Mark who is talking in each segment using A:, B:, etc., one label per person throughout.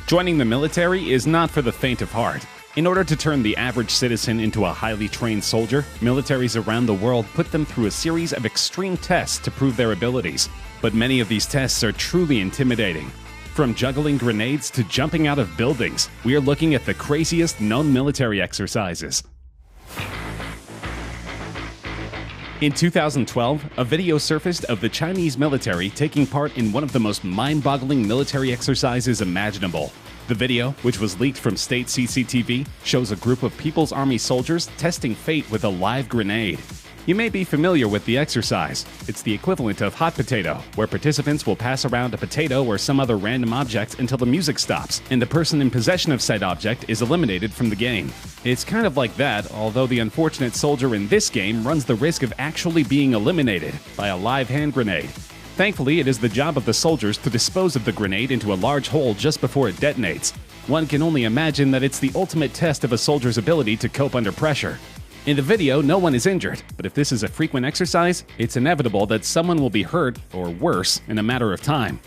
A: Joining the military is not for the faint of heart. In order to turn the average citizen into a highly trained soldier, militaries around the world put them through a series of extreme tests to prove their abilities. But many of these tests are truly intimidating. From juggling grenades to jumping out of buildings, we are looking at the craziest known military exercises. In 2012, a video surfaced of the Chinese military taking part in one of the most mind-boggling military exercises imaginable. The video, which was leaked from state CCTV, shows a group of People's Army soldiers testing fate with a live grenade. You may be familiar with the exercise. It's the equivalent of hot potato, where participants will pass around a potato or some other random object until the music stops, and the person in possession of said object is eliminated from the game. It's kind of like that, although the unfortunate soldier in this game runs the risk of actually being eliminated by a live hand grenade. Thankfully, it is the job of the soldiers to dispose of the grenade into a large hole just before it detonates. One can only imagine that it's the ultimate test of a soldier's ability to cope under pressure. In the video, no one is injured, but if this is a frequent exercise, it's inevitable that someone will be hurt, or worse, in a matter of time.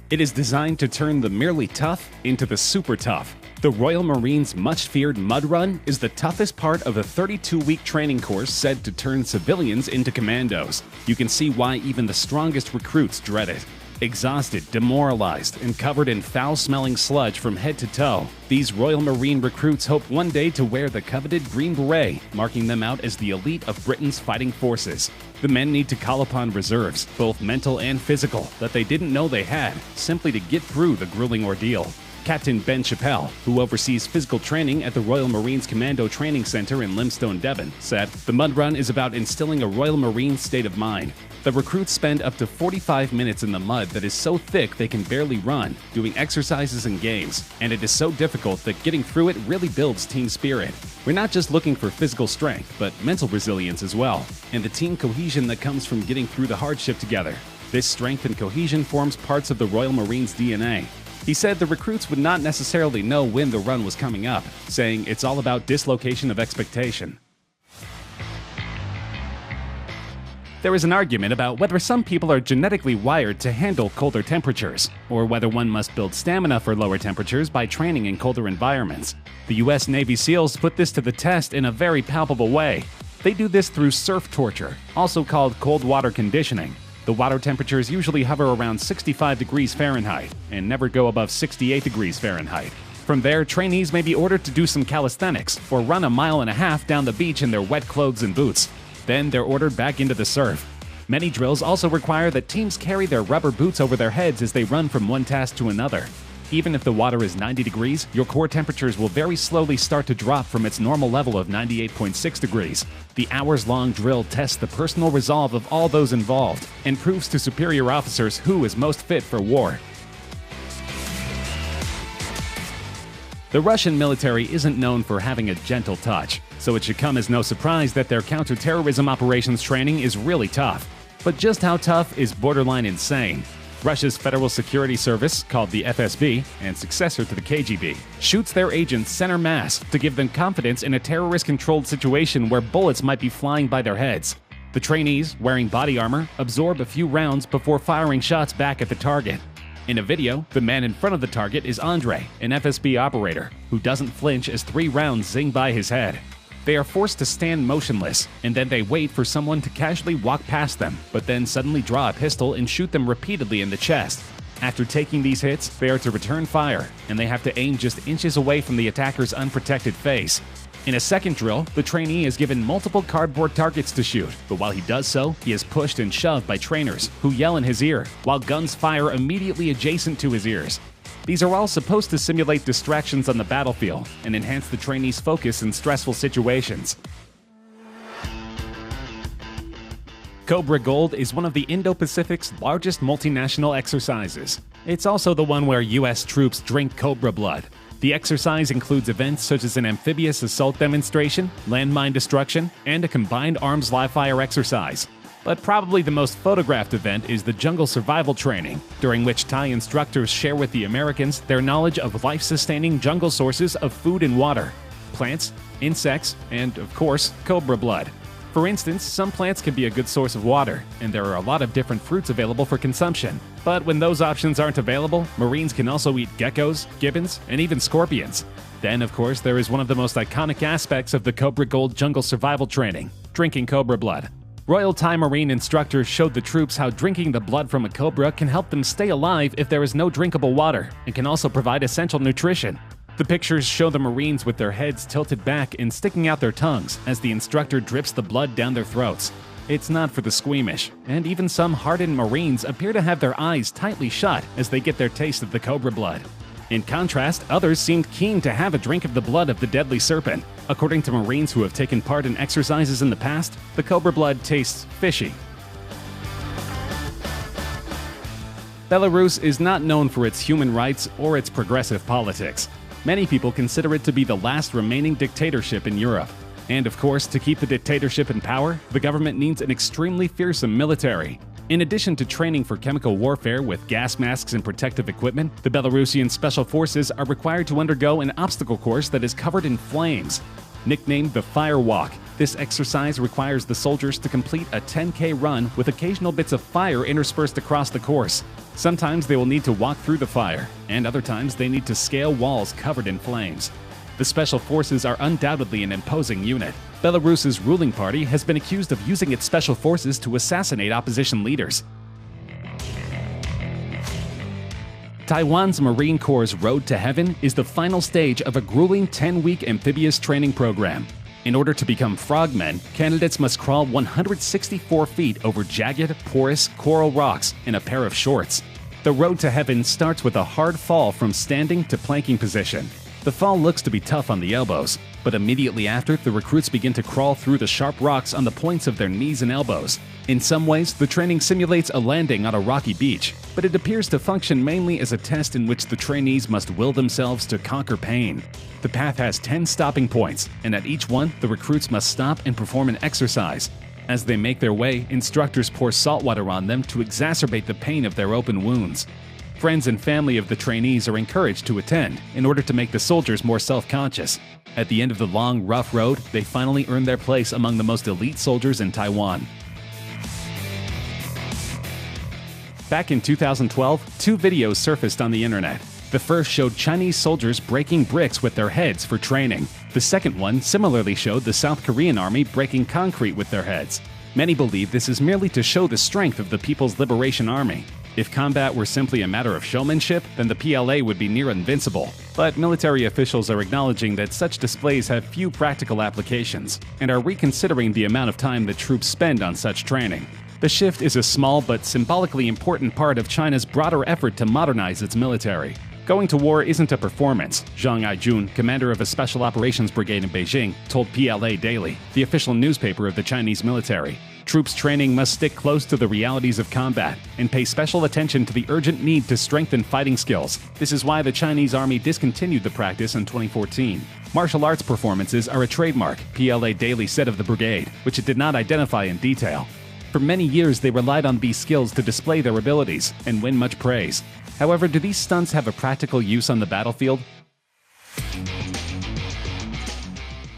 A: It is designed to turn the merely tough into the super tough. The Royal Marines' much-feared Mud Run is the toughest part of a 32-week training course said to turn civilians into commandos. You can see why even the strongest recruits dread it. Exhausted, demoralized, and covered in foul-smelling sludge from head to toe, these Royal Marine recruits hope one day to wear the coveted Green Beret, marking them out as the elite of Britain's fighting forces. The men need to call upon reserves, both mental and physical, that they didn't know they had, simply to get through the grueling ordeal. Captain Ben Chappell, who oversees physical training at the Royal Marines Commando Training Center in Limestone, Devon, said, "The Mud Run is about instilling a Royal Marine state of mind. The recruits spend up to 45 minutes in the mud that is so thick they can barely run, doing exercises and games, and it is so difficult that getting through it really builds team spirit. We're not just looking for physical strength, but mental resilience as well, and the team cohesion that comes from getting through the hardship together. This strength and cohesion forms parts of the Royal Marines' DNA." He said the recruits would not necessarily know when the run was coming up, saying it's all about dislocation of expectation. There is an argument about whether some people are genetically wired to handle colder temperatures, or whether one must build stamina for lower temperatures by training in colder environments. The US Navy SEALs put this to the test in a very palpable way. They do this through surf torture, also called cold water conditioning. The water temperatures usually hover around 65 degrees Fahrenheit and never go above 68 degrees Fahrenheit. From there, trainees may be ordered to do some calisthenics or run a mile and a half down the beach in their wet clothes and boots. Then they're ordered back into the surf. Many drills also require that teams carry their rubber boots over their heads as they run from one task to another. Even if the water is 90 degrees, your core temperatures will very slowly start to drop from its normal level of 98.6 degrees. The hours-long drill tests the personal resolve of all those involved and proves to superior officers who is most fit for war. The Russian military isn't known for having a gentle touch, so it should come as no surprise that their counterterrorism operations training is really tough. But just how tough is borderline insane? Russia's Federal Security Service, called the FSB, and successor to the KGB, shoots their agents center mass to give them confidence in a terrorist-controlled situation where bullets might be flying by their heads. The trainees, wearing body armor, absorb a few rounds before firing shots back at the target. In a video, the man in front of the target is Andre, an FSB operator, who doesn't flinch as 3 rounds zing by his head. They are forced to stand motionless, and then they wait for someone to casually walk past them, but then suddenly draw a pistol and shoot them repeatedly in the chest. After taking these hits, they are to return fire, and they have to aim just inches away from the attacker's unprotected face. In a second drill, the trainee is given multiple cardboard targets to shoot, but while he does so, he is pushed and shoved by trainers, who yell in his ear, while guns fire immediately adjacent to his ears. These are all supposed to simulate distractions on the battlefield and enhance the trainee's focus in stressful situations. Cobra Gold is one of the Indo-Pacific's largest multinational exercises. It's also the one where US troops drink Cobra blood. The exercise includes events such as an amphibious assault demonstration, landmine destruction, and a combined arms live-fire exercise. But probably the most photographed event is the jungle survival training, during which Thai instructors share with the Americans their knowledge of life-sustaining jungle sources of food and water, plants, insects, and, of course, cobra blood. For instance, some plants can be a good source of water, and there are a lot of different fruits available for consumption. But when those options aren't available, Marines can also eat geckos, gibbons, and even scorpions. Then, of course, there is one of the most iconic aspects of the Cobra Gold jungle survival training: drinking cobra blood. Royal Thai Marine instructors showed the troops how drinking the blood from a cobra can help them stay alive if there is no drinkable water, and can also provide essential nutrition. The pictures show the Marines with their heads tilted back and sticking out their tongues as the instructor drips the blood down their throats. It's not for the squeamish, and even some hardened Marines appear to have their eyes tightly shut as they get their taste of the cobra blood. In contrast, others seemed keen to have a drink of the blood of the deadly serpent. According to Marines who have taken part in exercises in the past, the cobra blood tastes fishy. Belarus is not known for its human rights or its progressive politics. Many people consider it to be the last remaining dictatorship in Europe. And of course, to keep the dictatorship in power, the government needs an extremely fearsome military. In addition to training for chemical warfare with gas masks and protective equipment, the Belarusian Special Forces are required to undergo an obstacle course that is covered in flames. Nicknamed the Fire Walk, this exercise requires the soldiers to complete a 10K run with occasional bits of fire interspersed across the course. Sometimes they will need to walk through the fire, and other times they need to scale walls covered in flames. The Special Forces are undoubtedly an imposing unit. Belarus's ruling party has been accused of using its special forces to assassinate opposition leaders. Taiwan's Marine Corps' Road to Heaven is the final stage of a grueling 10-week amphibious training program. In order to become frogmen, candidates must crawl 164 feet over jagged, porous coral rocks in a pair of shorts. The Road to Heaven starts with a hard fall from standing to planking position. The fall looks to be tough on the elbows, but immediately after, the recruits begin to crawl through the sharp rocks on the points of their knees and elbows. In some ways, the training simulates a landing on a rocky beach, but it appears to function mainly as a test in which the trainees must will themselves to conquer pain. The path has 10 stopping points, and at each one, the recruits must stop and perform an exercise. As they make their way, instructors pour salt water on them to exacerbate the pain of their open wounds. Friends and family of the trainees are encouraged to attend in order to make the soldiers more self-conscious. At the end of the long, rough road, they finally earn their place among the most elite soldiers in Taiwan. Back in 2012, two videos surfaced on the internet. The first showed Chinese soldiers breaking bricks with their heads for training. The second one similarly showed the South Korean army breaking concrete with their heads. Many believe this is merely to show the strength of the People's Liberation Army. If combat were simply a matter of showmanship, then the PLA would be near invincible. But military officials are acknowledging that such displays have few practical applications, and are reconsidering the amount of time that troops spend on such training. The shift is a small but symbolically important part of China's broader effort to modernize its military. Going to war isn't a performance, Zhang Aijun, commander of a special operations brigade in Beijing, told PLA Daily, the official newspaper of the Chinese military. Troops training must stick close to the realities of combat and pay special attention to the urgent need to strengthen fighting skills. This is why the Chinese army discontinued the practice in 2014. Martial arts performances are a trademark, PLA Daily said of the brigade, which it did not identify in detail. For many years, they relied on these skills to display their abilities and win much praise. However, do these stunts have a practical use on the battlefield?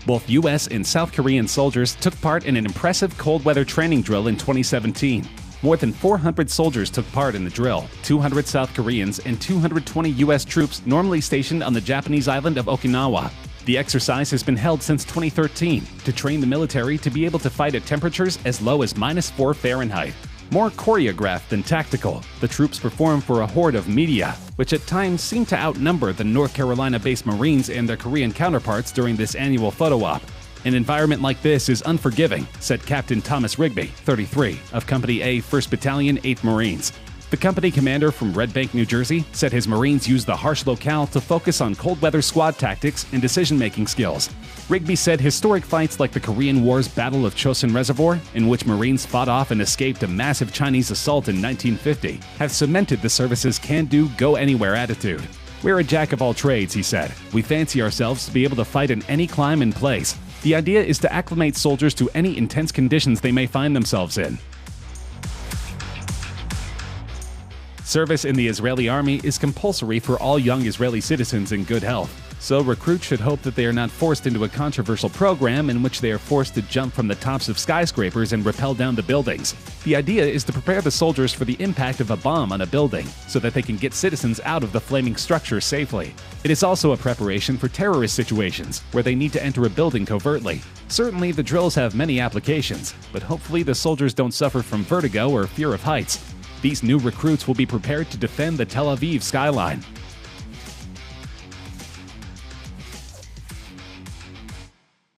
A: Both US and South Korean soldiers took part in an impressive cold weather training drill in 2017. More than 400 soldiers took part in the drill, 200 South Koreans and 220 US troops normally stationed on the Japanese island of Okinawa. The exercise has been held since 2013 to train the military to be able to fight at temperatures as low as -4 Fahrenheit. More choreographed than tactical, the troops perform for a horde of media, which at times seem to outnumber the North Carolina-based Marines and their Korean counterparts during this annual photo op. An environment like this is unforgiving, said Captain Thomas Rigby, 33, of Company A, 1st Battalion, 8th Marines. The company commander from Red Bank, New Jersey, said his Marines used the harsh locale to focus on cold weather squad tactics and decision-making skills. Rigby said historic fights like the Korean War's Battle of Chosin Reservoir, in which Marines fought off and escaped a massive Chinese assault in 1950, have cemented the service's can-do, go-anywhere attitude. We're a jack of all trades, he said. We fancy ourselves to be able to fight in any climate and place. The idea is to acclimate soldiers to any intense conditions they may find themselves in. Service in the Israeli army is compulsory for all young Israeli citizens in good health. so recruits should hope that they are not forced into a controversial program in which they are forced to jump from the tops of skyscrapers and rappel down the buildings. The idea is to prepare the soldiers for the impact of a bomb on a building, so that they can get citizens out of the flaming structure safely. It is also a preparation for terrorist situations, where they need to enter a building covertly. Certainly, the drills have many applications, but hopefully the soldiers don't suffer from vertigo or fear of heights. These new recruits will be prepared to defend the Tel Aviv skyline.